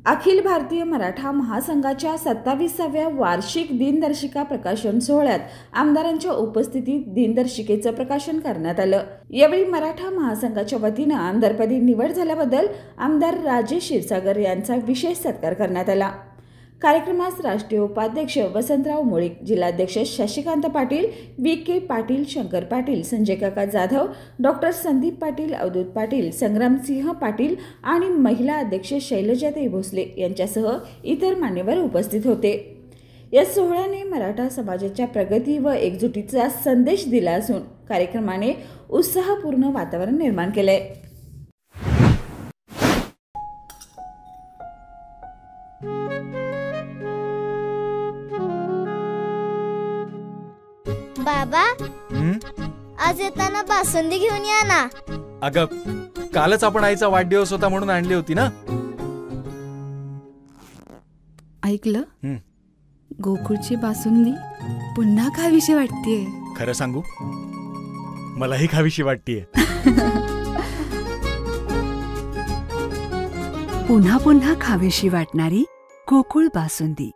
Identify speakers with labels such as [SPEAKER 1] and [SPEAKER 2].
[SPEAKER 1] अखिल भारतीय मराठा महासंघाच्या 27व्या वार्षिक दिनदर्शिका प्रकाशन सोहळ्यात आमदारांच्या उपस्थितीत दिनदर्शिकेचं प्रकाशन करण्यात आलं। यावेळी मराठा महासंघाच्या वतीनं आमदारपदी निवड झाल्याबद्दल आमदार राजेश क्षीरसागर यांचा विशेष सत्कार करण्यात आला। कार्यक्रमास राष्ट्रीय उपाध्यक्ष वसंतराव मुळीक, जिल्हाध्यक्ष शशिकांत पाटील, वी.के. पाटील, शंकर पाटील, संजय काका जाधव, डॉक्टर संदीप पाटील, अवधूत पाटील, संग्रामसिंह पाटील आणि महिला अध्यक्ष शैलजाताई भोसले यांच्यासह इतर मान्यवर उपस्थित होते। या सोहळ्याने मराठा समाजाच्या प्रगती व एकजुटीचा संदेश दिला असून कार्यक्रमाने उत्साहपूर्ण वातावरण निर्माण केले।
[SPEAKER 2] बाबा, आज येताना बासुंदी घेऊन या ना।
[SPEAKER 3] अगं, कालच आपण आईचा वाढदिवस होता म्हणून आणली होती ना।
[SPEAKER 4] ऐकलं, गोकुळची बासुंदी पुन्हा खावीशी वाटतेय।
[SPEAKER 3] खरं सांगू, मलाही खावीशी वाटतेय।
[SPEAKER 4] पुन्हा पुन्हा खावीशी वाटणारी गोकुळ बासुंदी।